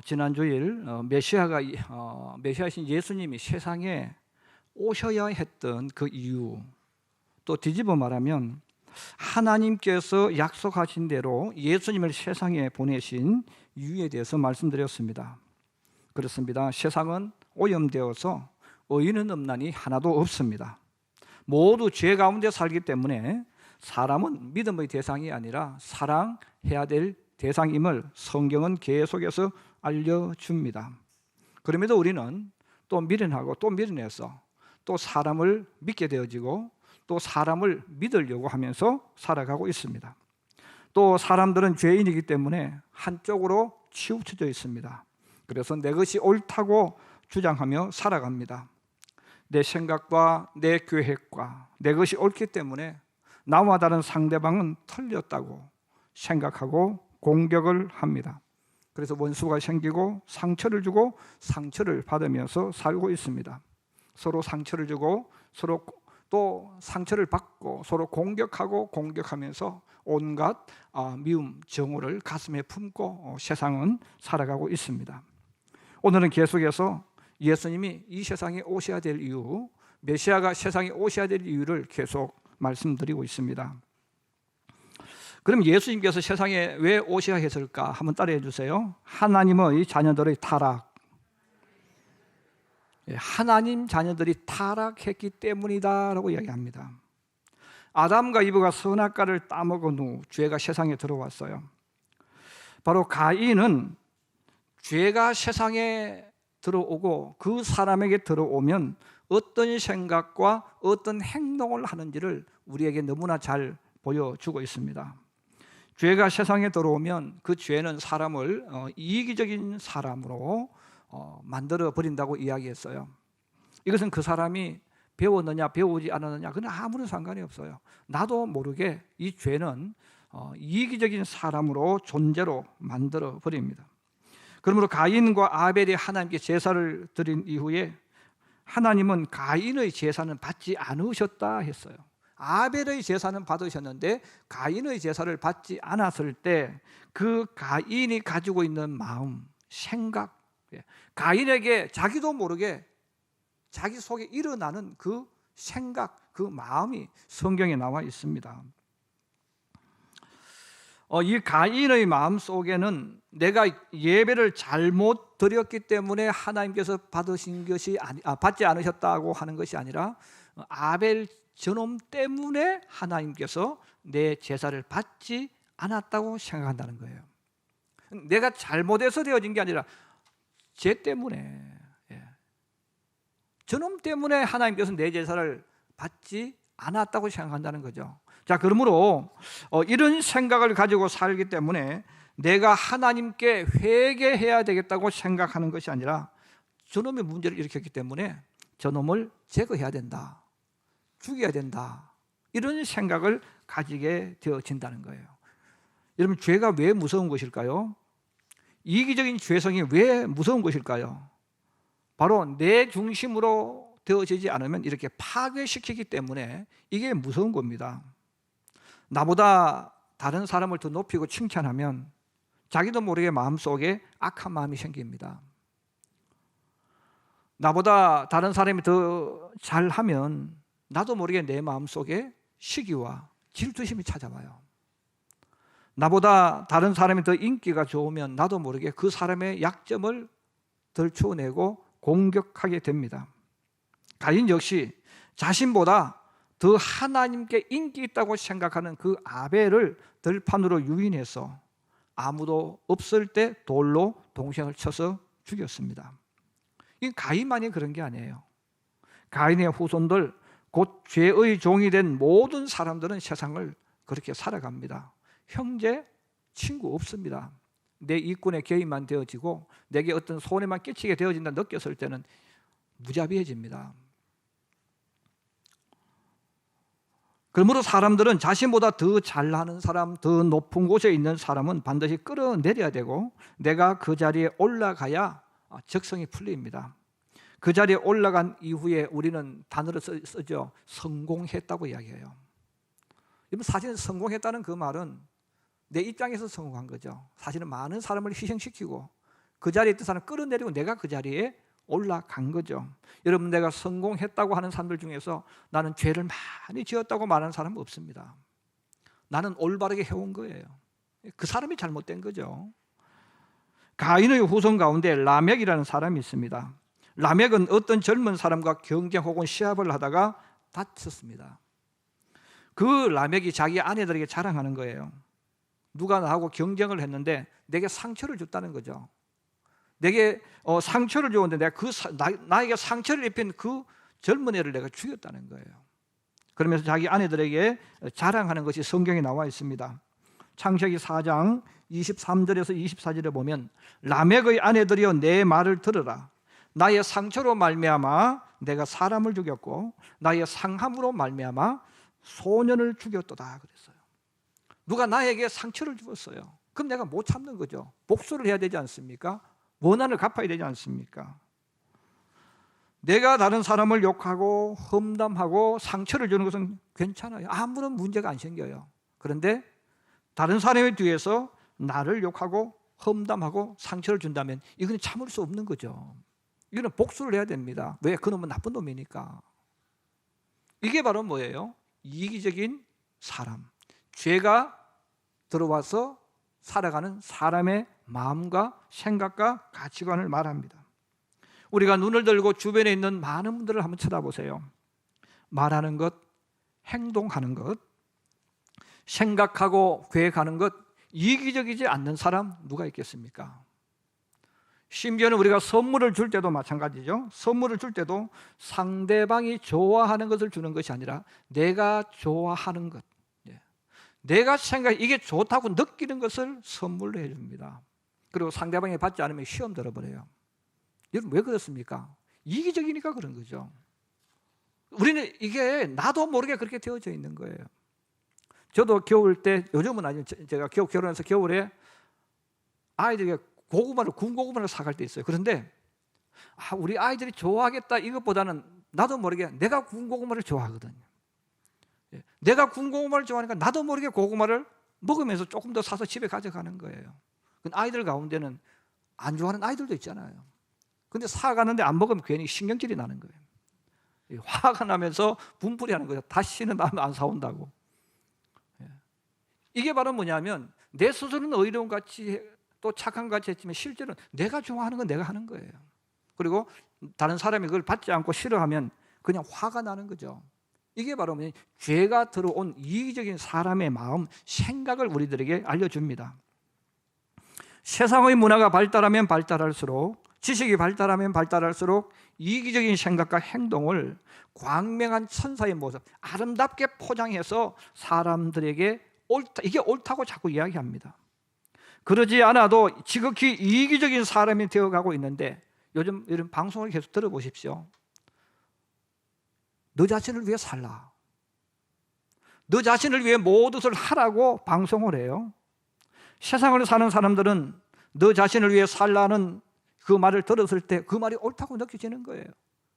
지난 주일 메시아이신 예수님이 세상에 오셔야 했던 그 이유, 또 뒤집어 말하면 하나님께서 약속하신 대로 예수님을 세상에 보내신 이유에 대해서 말씀드렸습니다. 그렇습니다. 세상은 오염되어서 의인은 없나니 하나도 없습니다. 모두 죄 가운데 살기 때문에 사람은 믿음의 대상이 아니라 사랑해야 될 대상임을 성경은 계속해서 알려줍니다. 그럼에도 우리는 또 미련하고 또 미련해서 또 사람을 믿게 되어지고 또 사람을 믿으려고 하면서 살아가고 있습니다. 또 사람들은 죄인이기 때문에 한쪽으로 치우쳐져 있습니다. 그래서 내 것이 옳다고 주장하며 살아갑니다. 내 생각과 내 계획과 내 것이 옳기 때문에 나와 다른 상대방은 틀렸다고 생각하고 공격을 합니다. 그래서 원수가 생기고 상처를 주고 상처를 받으면서 살고 있습니다. 서로 상처를 주고 서로 또 상처를 받고 서로 공격하고 공격하면서 온갖 미움, 정오를 가슴에 품고 세상은 살아가고 있습니다. 오늘은 계속해서 예수님이 이 세상에 오셔야 될 이유, 메시아가 세상에 오셔야 될 이유를 계속 말씀드리고 있습니다. 그럼 예수님께서 세상에 왜 오셔야 했을까? 한번 따라해 주세요. 하나님의 자녀들의 타락. 하나님 자녀들이 타락했기 때문이다라고 이야기합니다. 아담과 이브가 선악과를 따먹은 후 죄가 세상에 들어왔어요. 바로 가인은 죄가 세상에 들어오고 그 사람에게 들어오면 어떤 생각과 어떤 행동을 하는지를 우리에게 너무나 잘 보여주고 있습니다. 죄가 세상에 들어오면 그 죄는 사람을 이기적인 사람으로 만들어 버린다고 이야기했어요. 이것은 그 사람이 배웠느냐 배우지 않았느냐 그건 아무런 상관이 없어요. 나도 모르게 이 죄는 이기적인 사람으로 존재로 만들어 버립니다. 그러므로 가인과 아벨이 하나님께 제사를 드린 이후에 하나님은 가인의 제사는 받지 않으셨다 했어요. 아벨의 제사는 받으셨는데 가인의 제사를 받지 않았을 때 그 가인이 가지고 있는 마음, 생각, 가인에게 자기도 모르게 자기 속에 일어나는 그 생각, 그 마음이 성경에 나와 있습니다. 이 가인의 마음 속에는 내가 예배를 잘못 드렸기 때문에 하나님께서 받지 않으셨다고 하는 것이 아니라 아벨 저놈 때문에 하나님께서 내 제사를 받지 않았다고 생각한다는 거예요. 내가 잘못해서 되어진 게 아니라 죄 때문에, 저놈 때문에 하나님께서 내 제사를 받지 않았다고 생각한다는 거죠. 자, 그러므로 이런 생각을 가지고 살기 때문에 내가 하나님께 회개해야 되겠다고 생각하는 것이 아니라 저놈의 문제를 일으켰기 때문에 저놈을 제거해야 된다, 죽여야 된다, 이런 생각을 가지게 되어진다는 거예요. 여러분, 죄가 왜 무서운 것일까요? 이기적인 죄성이 왜 무서운 것일까요? 바로 내 중심으로 되어지지 않으면 이렇게 파괴시키기 때문에 이게 무서운 겁니다. 나보다 다른 사람을 더 높이고 칭찬하면 자기도 모르게 마음속에 악한 마음이 생깁니다. 나보다 다른 사람이 더 잘하면 나도 모르게 내 마음속에 시기와 질투심이 찾아와요. 나보다 다른 사람이 더 인기가 좋으면 나도 모르게 그 사람의 약점을 들춰내고 공격하게 됩니다. 가인 역시 자신보다 더 하나님께 인기 있다고 생각하는 그 아벨을 들판으로 유인해서 아무도 없을 때 돌로 동생을 쳐서 죽였습니다. 이 가인만이 그런 게 아니에요. 가인의 후손들, 곧 죄의 종이 된 모든 사람들은 세상을 그렇게 살아갑니다. 형제, 친구 없습니다. 내 일꾼의 개인만 되어지고 내게 어떤 손해만 끼치게 되어진다 느꼈을 때는 무자비해집니다. 그러므로 사람들은 자신보다 더 잘나는 사람, 더 높은 곳에 있는 사람은 반드시 끌어내려야 되고 내가 그 자리에 올라가야 적성이 풀립니다. 그 자리에 올라간 이후에 우리는 단어를 쓰죠. 성공했다고 이야기해요. 사실 성공했다는 그 말은 내 입장에서 성공한 거죠. 사실은 많은 사람을 희생시키고 그 자리에 있던 사람 끌어내리고 내가 그 자리에 올라간 거죠. 여러분, 내가 성공했다고 하는 사람들 중에서 나는 죄를 많이 지었다고 말하는 사람은 없습니다. 나는 올바르게 해온 거예요. 그 사람이 잘못된 거죠. 가인의 후손 가운데 라멕이라는 사람이 있습니다. 라멕은 어떤 젊은 사람과 경쟁 혹은 시합을 하다가 다쳤습니다. 그 라멕이 자기 아내들에게 자랑하는 거예요. 누가 나하고 경쟁을 했는데 내게 상처를 줬다는 거죠. 내게 상처를 줬는데 내가 나에게 상처를 입힌 그 젊은 애를 내가 죽였다는 거예요. 그러면서 자기 아내들에게 자랑하는 것이 성경에 나와 있습니다. 창세기 4장 23절에서 24절에 보면 라멕의 아내들이여 내 말을 들으라. 나의 상처로 말미암아 내가 사람을 죽였고 나의 상함으로 말미암아 소년을 죽였도다 그랬어요. 누가 나에게 상처를 주었어요. 그럼 내가 못 참는 거죠. 복수를 해야 되지 않습니까? 원한을 갚아야 되지 않습니까? 내가 다른 사람을 욕하고 험담하고 상처를 주는 것은 괜찮아요. 아무런 문제가 안 생겨요. 그런데 다른 사람의 뒤에서 나를 욕하고 험담하고 상처를 준다면 이건 참을 수 없는 거죠. 이거는 복수를 해야 됩니다. 왜? 그놈은 나쁜 놈이니까. 이게 바로 뭐예요? 이기적인 사람, 죄가 들어와서 살아가는 사람의 마음과 생각과 가치관을 말합니다. 우리가 눈을 들고 주변에 있는 많은 분들을 한번 쳐다보세요. 말하는 것, 행동하는 것, 생각하고 계획하는 것, 이기적이지 않는 사람 누가 있겠습니까? 심지어는 우리가 선물을 줄 때도 마찬가지죠. 선물을 줄 때도 상대방이 좋아하는 것을 주는 것이 아니라 내가 좋아하는 것, 내가 이게 좋다고 느끼는 것을 선물로 해줍니다. 그리고 상대방이 받지 않으면 시험 들어버려요. 여러분, 왜 그렇습니까? 이기적이니까 그런 거죠. 우리는 이게 나도 모르게 그렇게 되어져 있는 거예요. 저도 겨울 때, 요즘은 아니요, 제가 결혼해서 겨울에 아이들에게 군 고구마를 사갈 때 있어요. 그런데 우리 아이들이 좋아하겠다 이것보다는 나도 모르게 내가 군 고구마를 좋아하거든요. 내가 군 고구마를 좋아하니까 나도 모르게 고구마를 먹으면서 조금 더 사서 집에 가져가는 거예요. 아이들 가운데는 안 좋아하는 아이들도 있잖아요. 근데 사가는데 안 먹으면 괜히 신경질이 나는 거예요. 화가 나면서 분풀이 하는 거예요. 다시는 안 사온다고. 이게 바로 뭐냐면 내 스스로는 의로운 같이 또 착한 같이 했지만 실제로는 내가 좋아하는 건 내가 하는 거예요. 그리고 다른 사람이 그걸 받지 않고 싫어하면 그냥 화가 나는 거죠. 이게 바로 죄가 들어온 이기적인 사람의 마음, 생각을 우리들에게 알려줍니다. 세상의 문화가 발달하면 발달할수록, 지식이 발달하면 발달할수록 이기적인 생각과 행동을 광명한 천사의 모습, 아름답게 포장해서 사람들에게 이게 옳다고 자꾸 이야기합니다. 그러지 않아도 지극히 이기적인 사람이 되어가고 있는데 요즘 이런 방송을 계속 들어보십시오. 너 자신을 위해 살라. 너 자신을 위해 모든 것을 하라고 방송을 해요. 세상을 사는 사람들은 너 자신을 위해 살라는 그 말을 들었을 때 그 말이 옳다고 느껴지는 거예요.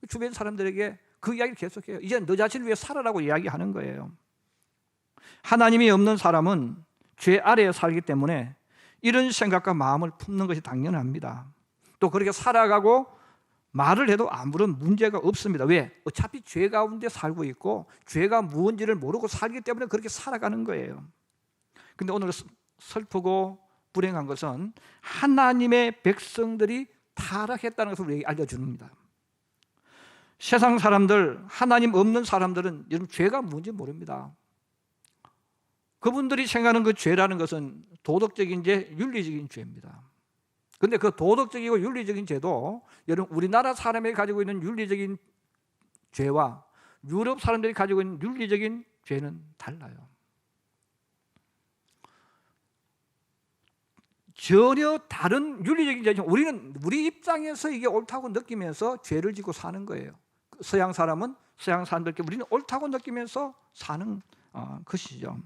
주변 사람들에게 그 이야기를 계속해요. 이제 너 자신을 위해 살아라고 이야기하는 거예요. 하나님이 없는 사람은 죄 아래에 살기 때문에 이런 생각과 마음을 품는 것이 당연합니다. 또 그렇게 살아가고 말을 해도 아무런 문제가 없습니다. 왜? 어차피 죄 가운데 살고 있고 죄가 무엇인지를 모르고 살기 때문에 그렇게 살아가는 거예요. 근데 오늘 슬프고 불행한 것은 하나님의 백성들이 타락했다는 것을 우리에게 알려줍니다. 세상 사람들, 하나님 없는 사람들은 여러분 죄가 뭔지 모릅니다. 그분들이 생각하는 그 죄라는 것은 도덕적인 죄, 윤리적인 죄입니다. 그런데 그 도덕적이고 윤리적인 죄도 여러분 우리나라 사람이 가지고 있는 윤리적인 죄와 유럽 사람들이 가지고 있는 윤리적인 죄는 달라요. 전혀 다른 윤리적인 죄지만 우리는 우리 입장에서 이게 옳다고 느끼면서 죄를 지고 사는 거예요. 서양 사람은 서양 사람들께 우리는 옳다고 느끼면서 사는 것이죠.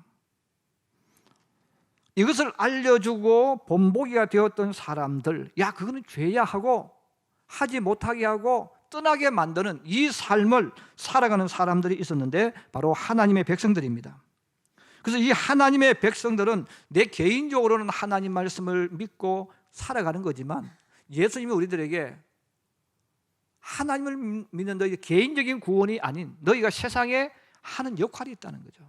이것을 알려주고 본보기가 되었던 사람들, 야 그거는 죄야 하고 하지 못하게 하고 떠나게 만드는 이 삶을 살아가는 사람들이 있었는데 바로 하나님의 백성들입니다. 그래서 이 하나님의 백성들은 내 개인적으로는 하나님 말씀을 믿고 살아가는 거지만 예수님이 우리들에게 하나님을 믿는 너희 개인적인 구원이 아닌 너희가 세상에 하는 역할이 있다는 거죠.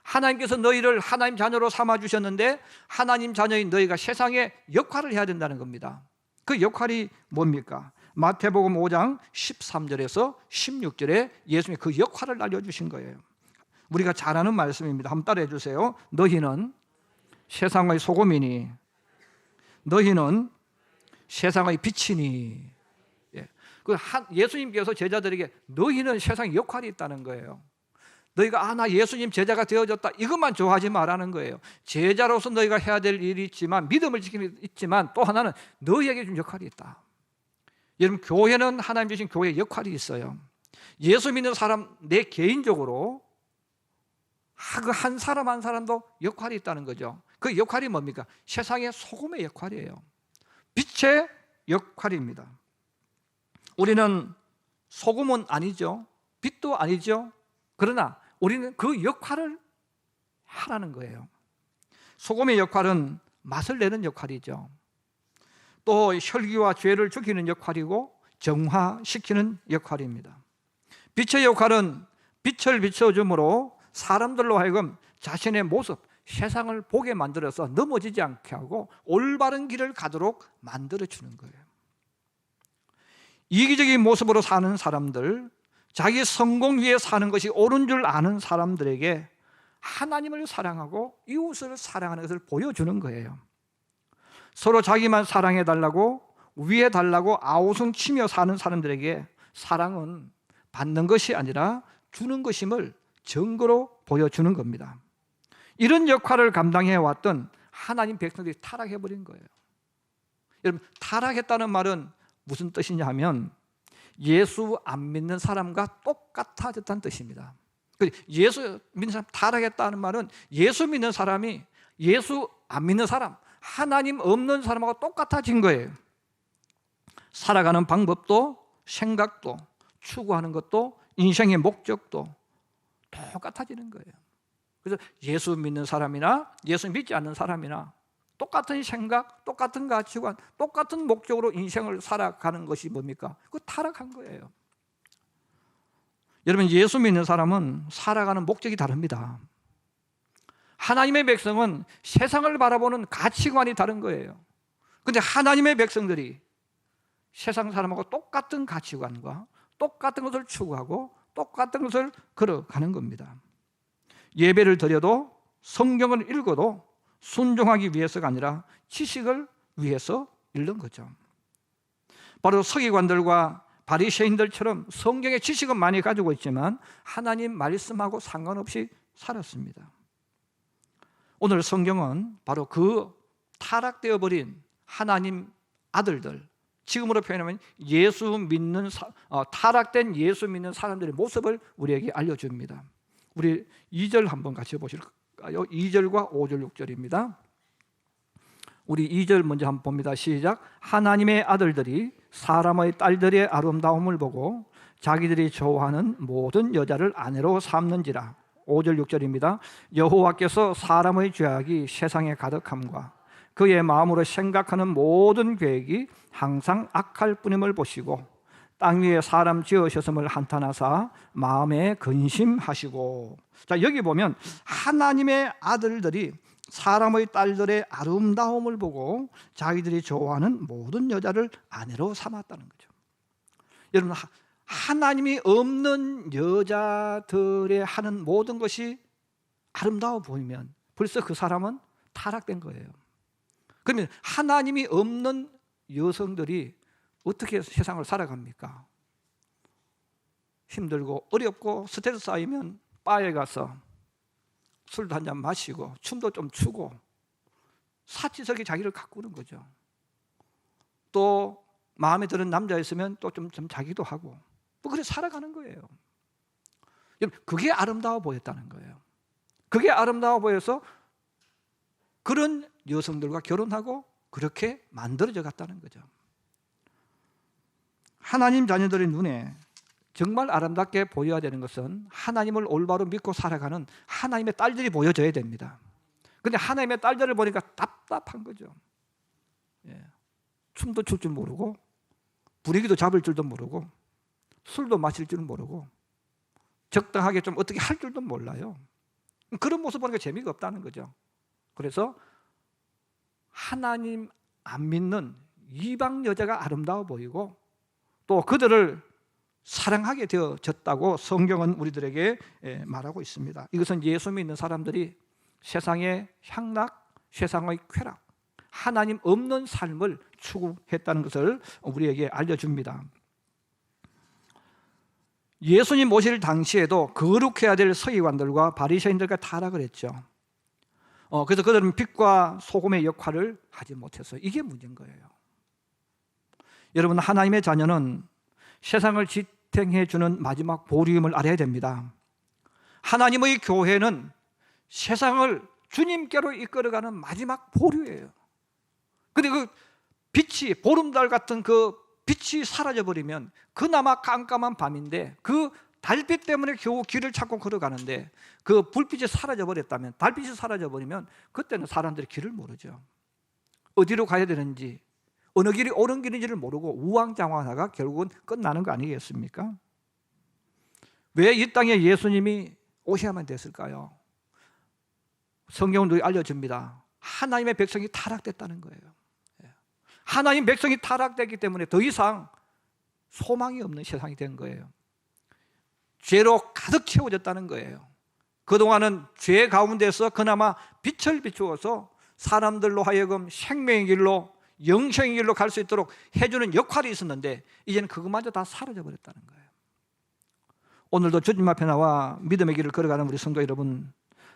하나님께서 너희를 하나님 자녀로 삼아주셨는데 하나님 자녀인 너희가 세상에 역할을 해야 된다는 겁니다. 그 역할이 뭡니까? 마태복음 5장 13절에서 16절에 예수님이 그 역할을 알려주신 거예요. 우리가 잘 아는 말씀입니다. 한번 따라해 주세요. 너희는 세상의 소금이니 너희는 세상의 빛이니. 예수님께서 제자들에게 너희는 세상에 역할이 있다는 거예요. 너희가 나 예수님 제자가 되어졌다 이것만 좋아하지 말라는 거예요. 제자로서 너희가 해야 될 일이 있지만 믿음을 지키는 게 있지만 또 하나는 너희에게 준 역할이 있다. 여러분 교회는 하나님 주신 교회의 역할이 있어요. 예수 믿는 사람 내 개인적으로 그 한 사람 한 사람도 역할이 있다는 거죠. 그 역할이 뭡니까? 세상의 소금의 역할이에요. 빛의 역할입니다. 우리는 소금은 아니죠. 빛도 아니죠. 그러나 우리는 그 역할을 하라는 거예요. 소금의 역할은 맛을 내는 역할이죠. 또 혈기와 죄를 죽이는 역할이고 정화시키는 역할입니다. 빛의 역할은 빛을 비춰줌으로 사람들로 하여금 자신의 모습, 세상을 보게 만들어서 넘어지지 않게 하고 올바른 길을 가도록 만들어주는 거예요. 이기적인 모습으로 사는 사람들, 자기 성공 위해 사는 것이 옳은 줄 아는 사람들에게 하나님을 사랑하고 이웃을 사랑하는 것을 보여주는 거예요. 서로 자기만 사랑해달라고 위해달라고 아우성치며 사는 사람들에게 사랑은 받는 것이 아니라 주는 것임을 증거로 보여주는 겁니다. 이런 역할을 감당해왔던 하나님 백성들이 타락해버린 거예요. 여러분 타락했다는 말은 무슨 뜻이냐 하면 예수 안 믿는 사람과 똑같아졌다는 뜻입니다. 예수 믿는 사람 타락했다는 말은 예수 믿는 사람이 예수 안 믿는 사람, 하나님 없는 사람하고 똑같아진 거예요. 살아가는 방법도 생각도 추구하는 것도 인생의 목적도 똑같아지는 거예요. 그래서 예수 믿는 사람이나 예수 믿지 않는 사람이나 똑같은 생각, 똑같은 가치관, 똑같은 목적으로 인생을 살아가는 것이 뭡니까? 그거 타락한 거예요. 여러분 예수 믿는 사람은 살아가는 목적이 다릅니다. 하나님의 백성은 세상을 바라보는 가치관이 다른 거예요. 그런데 하나님의 백성들이 세상 사람하고 똑같은 가치관과 똑같은 것을 추구하고 똑같은 것을 걸어가는 겁니다. 예배를 드려도 성경을 읽어도 순종하기 위해서가 아니라 지식을 위해서 읽는 거죠. 바로 서기관들과 바리새인들처럼 성경의 지식은 많이 가지고 있지만 하나님 말씀하고 상관없이 살았습니다. 오늘 성경은 바로 그 타락되어 버린 하나님 아들들, 지금으로 표현하면 예수 믿는 타락된 예수 믿는 사람들의 모습을 우리에게 알려줍니다. 우리 2절 한번 같이 보실까요? 2절과 5절 6절입니다. 우리 2절 먼저 한번 봅니다. 시작. 하나님의 아들들이 사람의 딸들의 아름다움을 보고 자기들이 좋아하는 모든 여자를 아내로 삼는지라. 5절 6절입니다. 여호와께서 사람의 죄악이 세상에 가득함과 그의 마음으로 생각하는 모든 계획이 항상 악할 뿐임을 보시고 땅 위에 사람 지으셨음을 한탄하사 마음에 근심하시고. 자, 여기 보면 하나님의 아들들이 사람의 딸들의 아름다움을 보고 자기들이 좋아하는 모든 여자를 아내로 삼았다는 거죠. 여러분 하나님이 없는 여자들의 하는 모든 것이 아름다워 보이면 벌써 그 사람은 타락된 거예요. 그러면 하나님이 없는 여성들이 어떻게 세상을 살아갑니까? 힘들고 어렵고 스트레스 쌓이면 바에 가서 술도 한잔 마시고 춤도 좀 추고 사치석에 자기를 가꾸는 거죠. 또 마음에 드는 남자 있으면 또 좀 자기도 하고 뭐 그래 살아가는 거예요. 그게 아름다워 보였다는 거예요. 그게 아름다워 보여서 그런 여성들과 결혼하고 그렇게 만들어져 갔다는 거죠. 하나님 자녀들의 눈에 정말 아름답게 보여야 되는 것은 하나님을 올바로 믿고 살아가는 하나님의 딸들이 보여져야 됩니다. 그런데 하나님의 딸들을 보니까 답답한 거죠. 예. 춤도 출 줄 모르고 분위기도 잡을 줄도 모르고 술도 마실 줄은 모르고 적당하게 좀 어떻게 할 줄도 몰라요. 그런 모습 보니까 재미가 없다는 거죠. 그래서 하나님 안 믿는 이방 여자가 아름다워 보이고 또 그들을 사랑하게 되어졌다고 성경은 우리들에게 말하고 있습니다. 이것은 예수 믿는 사람들이 세상의 향락, 세상의 쾌락, 하나님 없는 삶을 추구했다는 것을 우리에게 알려줍니다. 예수님 오실 당시에도 거룩해야 될 서기관들과 바리새인들과 타락을 했죠. 그래서 그들은 빛과 소금의 역할을 하지 못해서 이게 문제인 거예요. 여러분, 하나님의 자녀는 세상을 지탱해 주는 마지막 보리임을 알아야 됩니다. 하나님의 교회는 세상을 주님께로 이끌어가는 마지막 보류예요. 근데 그 빛이, 보름달 같은 그 빛이 사라져버리면 그나마 깜깜한 밤인데 그 달빛 때문에 겨우 길을 찾고 걸어가는데 그 불빛이 사라져버렸다면, 달빛이 사라져버리면 그때는 사람들이 길을 모르죠. 어디로 가야 되는지, 어느 길이 옳은 길인지를 모르고 우왕좌왕하다가 결국은 끝나는 거 아니겠습니까? 왜 이 땅에 예수님이 오셔야만 됐을까요? 성경은 알려줍니다. 하나님의 백성이 타락됐다는 거예요. 하나님 백성이 타락됐기 때문에 더 이상 소망이 없는 세상이 된 거예요. 죄로 가득 채워졌다는 거예요. 그동안은 죄 가운데서 그나마 빛을 비추어서 사람들로 하여금 생명의 길로, 영생의 길로 갈 수 있도록 해주는 역할이 있었는데 이제는 그것마저 다 사라져버렸다는 거예요. 오늘도 주님 앞에 나와 믿음의 길을 걸어가는 우리 성도 여러분,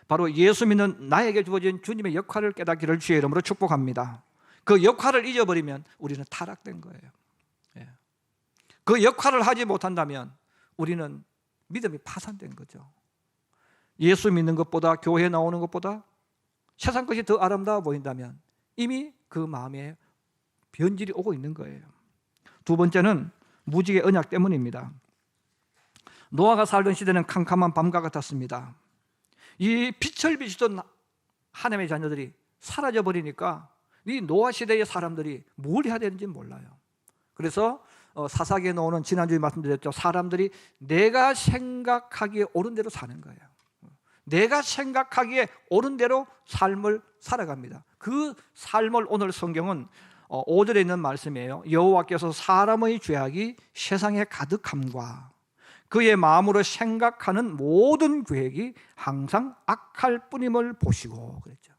바로 예수 믿는 나에게 주어진 주님의 역할을 깨닫기를 주의 이름으로 축복합니다. 그 역할을 잊어버리면 우리는 타락된 거예요. 그 역할을 하지 못한다면 우리는 믿음이 파산된 거죠. 예수 믿는 것보다, 교회에 나오는 것보다 세상 것이 더 아름다워 보인다면 이미 그 마음에 변질이 오고 있는 거예요. 두 번째는 무지개 언약 때문입니다. 노아가 살던 시대는 캄캄한 밤과 같았습니다. 이 빛을 비추던 하나님의 자녀들이 사라져 버리니까 이 노아 시대의 사람들이 뭘 해야 되는지 몰라요. 그래서 사사기에 나오는, 지난주에 말씀드렸죠, 사람들이 내가 생각하기에 옳은 대로 사는 거예요. 내가 생각하기에 옳은 대로 삶을 살아갑니다. 그 삶을 오늘 성경은 5절에 있는 말씀이에요. 여호와께서 사람의 죄악이 세상에 가득함과 그의 마음으로 생각하는 모든 계획이 항상 악할 뿐임을 보시고 그랬죠.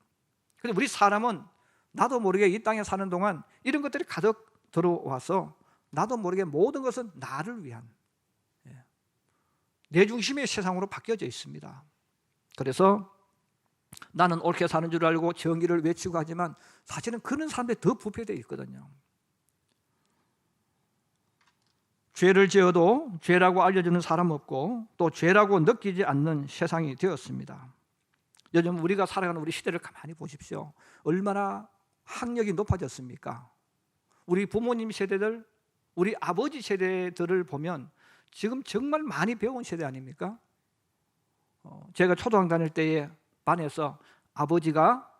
그런데 우리 사람은 나도 모르게 이 땅에 사는 동안 이런 것들이 가득 들어와서 나도 모르게 모든 것은 나를 위한, 내 중심의 세상으로 바뀌어져 있습니다. 그래서 나는 옳게 사는 줄 알고 정의를 외치고 하지만 사실은 그런 사람들이 더 부패되어 있거든요. 죄를 지어도 죄라고 알려주는 사람 없고 또 죄라고 느끼지 않는 세상이 되었습니다. 요즘 우리가 살아가는 우리 시대를 가만히 보십시오. 얼마나 학력이 높아졌습니까? 우리 부모님 세대들, 우리 아버지 세대들을 보면 지금 정말 많이 배운 세대 아닙니까? 제가 초등학교 다닐 때에 반에서 아버지가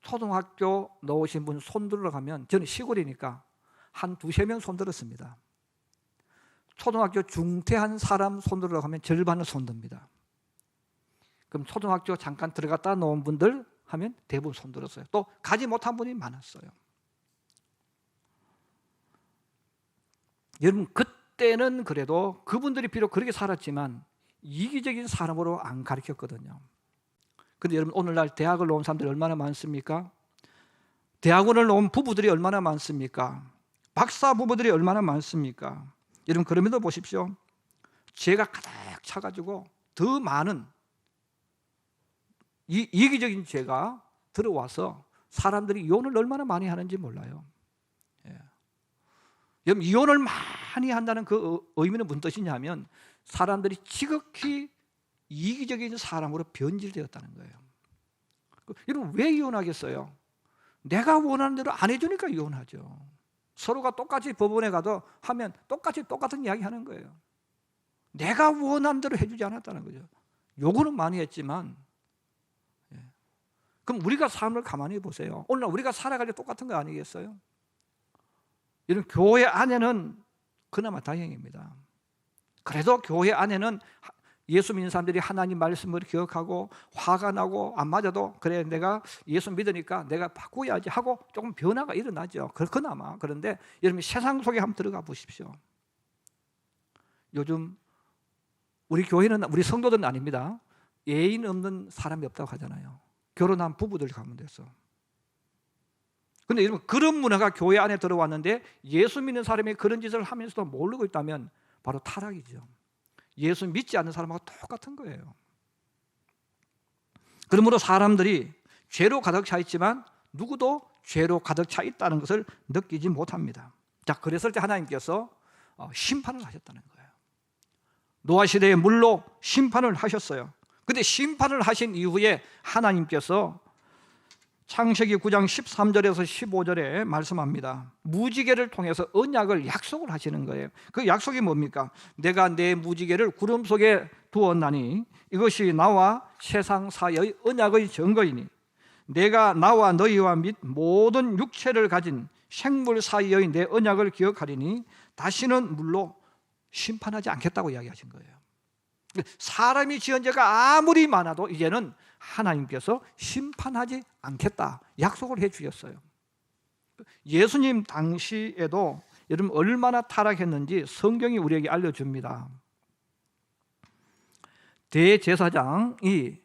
초등학교 나오신 분 손들러 가면, 저는 시골이니까 한 두세 명 손들었습니다. 초등학교 중퇴한 사람 손들러 가면 절반을 손듭니다. 그럼 초등학교 잠깐 들어갔다 나온 분들 하면 대부분 손들었어요. 또 가지 못한 분이 많았어요. 여러분, 그때는 그래도 그분들이 비록 그렇게 살았지만 이기적인 사람으로 안 가르쳤거든요. 그런데 여러분, 오늘날 대학을 나온 사람들이 얼마나 많습니까? 대학원을 나온 부부들이 얼마나 많습니까? 박사 부부들이 얼마나 많습니까? 여러분, 그럼에도 보십시오. 죄가 가득 차가지고 더 많은 이기적인 죄가 들어와서 사람들이 이혼을 얼마나 많이 하는지 몰라요. 여러분, 이혼을 많이 한다는 그 의미는 무슨 뜻이냐면 사람들이 지극히 이기적인 사람으로 변질되었다는 거예요. 여러분, 왜 이혼하겠어요? 내가 원하는 대로 안 해주니까 이혼하죠. 서로가 똑같이 법원에 가도 하면 똑같은 이야기 하는 거예요. 내가 원하는 대로 해주지 않았다는 거죠. 요구는 많이 했지만, 그럼 우리가 삶을 가만히 보세요. 오늘 우리가 살아갈 때 똑같은 거 아니겠어요? 이런 교회 안에는 그나마 다행입니다. 그래도 교회 안에는 예수 믿는 사람들이 하나님 말씀을 기억하고 화가 나고 안 맞아도 그래 내가 예수 믿으니까 내가 바꿔야지 하고 조금 변화가 일어나죠. 그나마. 그런데 여러분 세상 속에 한번 들어가 보십시오. 요즘 우리 교회는 우리 성도들은 아닙니다. 예인 없는 사람이 없다고 하잖아요. 결혼한 부부들 가면 돼서. 근데 여러분 그런 문화가 교회 안에 들어왔는데 예수 믿는 사람이 그런 짓을 하면서도 모르고 있다면 바로 타락이죠. 예수 믿지 않는 사람하고 똑같은 거예요. 그러므로 사람들이 죄로 가득 차 있지만 누구도 죄로 가득 차 있다는 것을 느끼지 못합니다. 자, 그랬을 때 하나님께서 심판을 하셨다는 거예요. 노아 시대에 물로 심판을 하셨어요. 근데 심판을 하신 이후에 하나님께서 창세기 9장 13절에서 15절에 말씀합니다. 무지개를 통해서 언약을 약속을 하시는 거예요. 그 약속이 뭡니까? 내가 내 무지개를 구름 속에 두었나니 이것이 나와 세상 사이의 언약의 증거이니 내가 나와 너희와 및 모든 육체를 가진 생물 사이의 내 언약을 기억하리니 다시는 물로 심판하지 않겠다고 이야기하신 거예요. 사람이 지은 죄가 아무리 많아도 이제는 하나님께서 심판하지 않겠다 약속을 해 주셨어요. 예수님 당시에도 여러분 얼마나 타락했는지 성경이 우리에게 알려줍니다. 대제사장이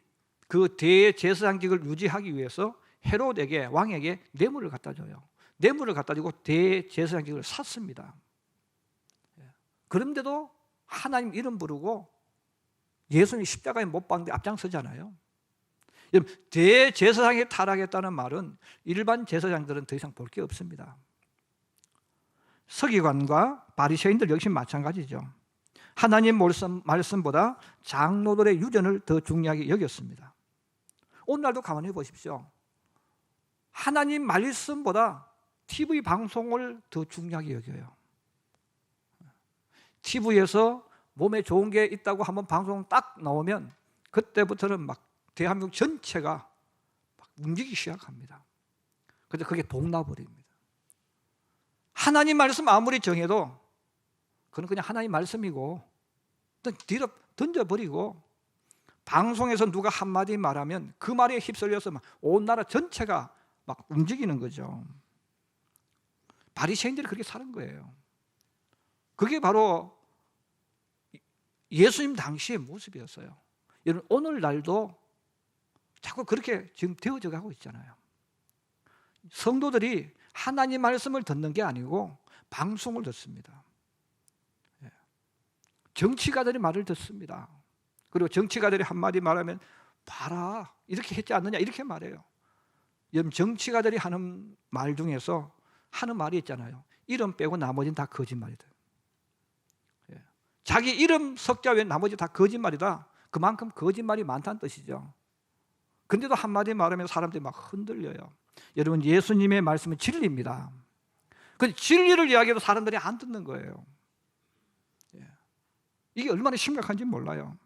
그 대제사장직을 유지하기 위해서 헤롯에게 왕에게 뇌물을 갖다 줘요. 뇌물을 갖다 주고 대제사장직을 샀습니다. 그런데도 하나님 이름 부르고 예수님 십자가에 못 박는데 앞장서잖아요. 대제사장이 타락했다는 말은 일반 제사장들은 더 이상 볼 게 없습니다. 서기관과 바리새인들 역시 마찬가지죠. 하나님 말씀보다 장로들의 유전을 더 중요하게 여겼습니다. 오늘날도 가만히 보십시오. 하나님 말씀보다 TV 방송을 더 중요하게 여겨요. TV에서 몸에 좋은 게 있다고 한번 방송 딱 나오면 그때부터는 막 대한민국 전체가 막 움직이기 시작합니다. 그래서 그게 동나버립니다. 하나님 말씀 아무리 정해도 그건 그냥 하나님 말씀이고 뒤로 던져버리고 방송에서 누가 한마디 말하면 그 말에 휩쓸려서 막 온 나라 전체가 막 움직이는 거죠. 바리새인들이 그렇게 사는 거예요. 그게 바로 예수님 당시의 모습이었어요. 여러분 오늘날도 자꾸 그렇게 지금 되어져 가고 있잖아요. 성도들이 하나님 말씀을 듣는 게 아니고 방송을 듣습니다. 정치가들이 말을 듣습니다. 그리고 정치가들이 한마디 말하면 봐라 이렇게 했지 않느냐 이렇게 말해요. 여러분 정치가들이 하는 말 중에서 하는 말이 있잖아요. 이름 빼고 나머지는 다 거짓말이다. 자기 이름 석자 외에 나머지 다 거짓말이다. 그만큼 거짓말이 많다는 뜻이죠. 근데도 한마디 말하면 사람들이 막 흔들려요. 여러분 예수님의 말씀은 진리입니다. 그 진리를 이야기해도 사람들이 안 듣는 거예요. 이게 얼마나 심각한지 몰라요.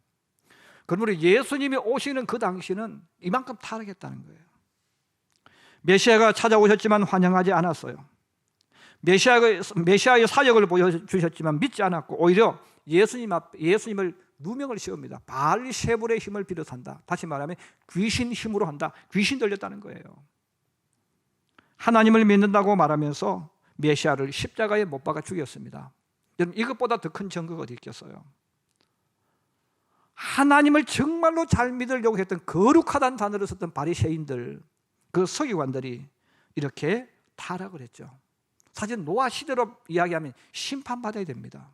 그러므로 예수님이 오시는 그 당시는 이만큼 타락했다는 거예요. 메시아가 찾아오셨지만 환영하지 않았어요. 메시아의 사역을 보여주셨지만 믿지 않았고 오히려 예수님을 누명을 씌웁니다. 바알세불의 힘을 비롯한다. 다시 말하면 귀신 힘으로 한다. 귀신 들렸다는 거예요. 하나님을 믿는다고 말하면서 메시아를 십자가에 못 박아 죽였습니다. 여러분 이것보다 더 큰 증거가 어디 있겠어요? 하나님을 정말로 잘 믿으려고 했던 거룩하다는 단어를 썼던 바리새인들, 그 서기관들이 이렇게 타락을 했죠. 사실 노아 시대로 이야기하면 심판받아야 됩니다.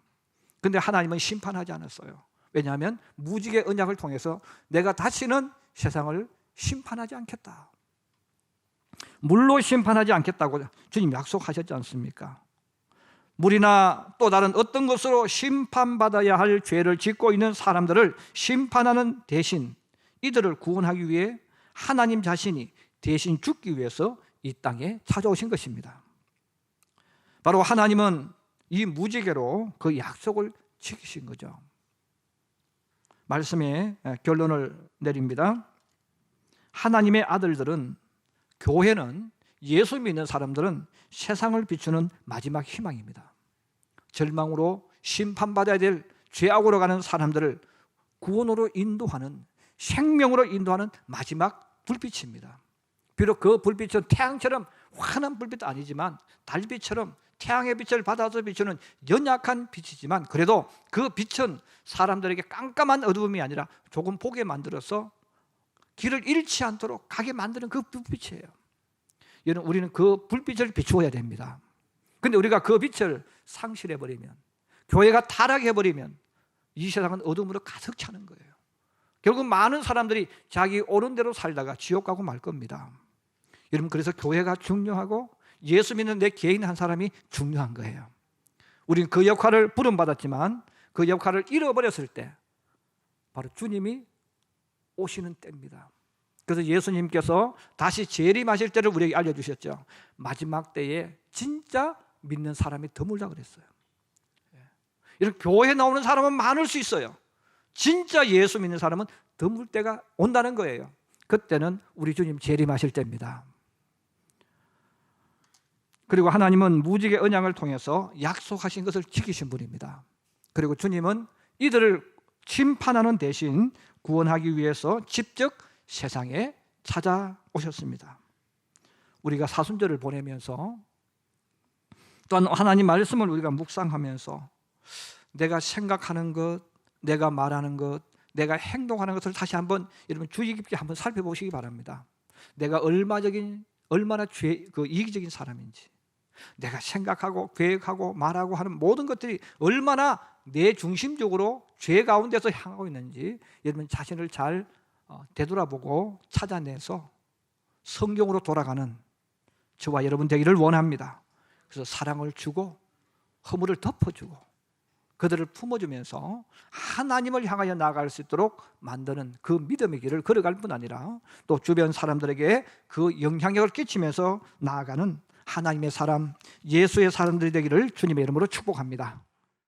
그런데 하나님은 심판하지 않았어요. 왜냐하면 무지개 언약을 통해서 내가 다시는 세상을 심판하지 않겠다. 물로 심판하지 않겠다고 주님 약속하셨지 않습니까? 물이나 또 다른 어떤 것으로 심판받아야 할 죄를 짓고 있는 사람들을 심판하는 대신 이들을 구원하기 위해 하나님 자신이 대신 죽기 위해서 이 땅에 찾아오신 것입니다. 바로 하나님은 이 무지개로 그 약속을 지키신 거죠. 말씀의 결론을 내립니다. 하나님의 아들들은, 교회는 예수 믿는 사람들은 세상을 비추는 마지막 희망입니다. 절망으로 심판받아야 될 죄악으로 가는 사람들을 구원으로 인도하는, 생명으로 인도하는 마지막 불빛입니다. 비록 그 불빛은 태양처럼 환한 불빛도 아니지만 달빛처럼 태양의 빛을 받아서 비추는 연약한 빛이지만, 그래도 그 빛은 사람들에게 깜깜한 어두움이 아니라 조금 보게 만들어서 길을 잃지 않도록 가게 만드는 그 불빛이에요. 여러분, 우리는 그 불빛을 비추어야 됩니다. 근데 우리가 그 빛을 상실해버리면, 교회가 타락해버리면 이 세상은 어둠으로 가득 차는 거예요. 결국 많은 사람들이 자기 옳은 대로 살다가 지옥 가고 말 겁니다. 여러분, 그래서 교회가 중요하고 예수 믿는 내 개인 한 사람이 중요한 거예요. 우리는 그 역할을 부름받았지만 그 역할을 잃어버렸을 때 바로 주님이 오시는 때입니다. 그래서 예수님께서 다시 재림하실 때를 우리에게 알려주셨죠. 마지막 때에 진짜 믿는 사람이 드물다 그랬어요. 이렇게 교회에 나오는 사람은 많을 수 있어요. 진짜 예수 믿는 사람은 드물 때가 온다는 거예요. 그때는 우리 주님 재림하실 때입니다. 그리고 하나님은 무지개 언약을 통해서 약속하신 것을 지키신 분입니다. 그리고 주님은 이들을 심판하는 대신 구원하기 위해서 직접 세상에 찾아오셨습니다. 우리가 사순절을 보내면서 또한 하나님 말씀을 우리가 묵상하면서 내가 생각하는 것, 내가 말하는 것, 내가 행동하는 것을 다시 한번 여러분 주의 깊게 한번 살펴보시기 바랍니다. 내가 얼마나 이기적인 사람인지, 내가 생각하고 계획하고 말하고 하는 모든 것들이 얼마나 내 중심적으로 죄 가운데서 향하고 있는지 여러분 자신을 잘 되돌아보고 찾아내서 성경으로 돌아가는 저와 여러분 되기를 원합니다. 그래서 사랑을 주고 허물을 덮어주고 그들을 품어주면서 하나님을 향하여 나아갈 수 있도록 만드는 그 믿음의 길을 걸어갈 뿐 아니라 또 주변 사람들에게 그 영향력을 끼치면서 나아가는 하나님의 사람, 예수의 사람들이 되기를 주님의 이름으로 축복합니다.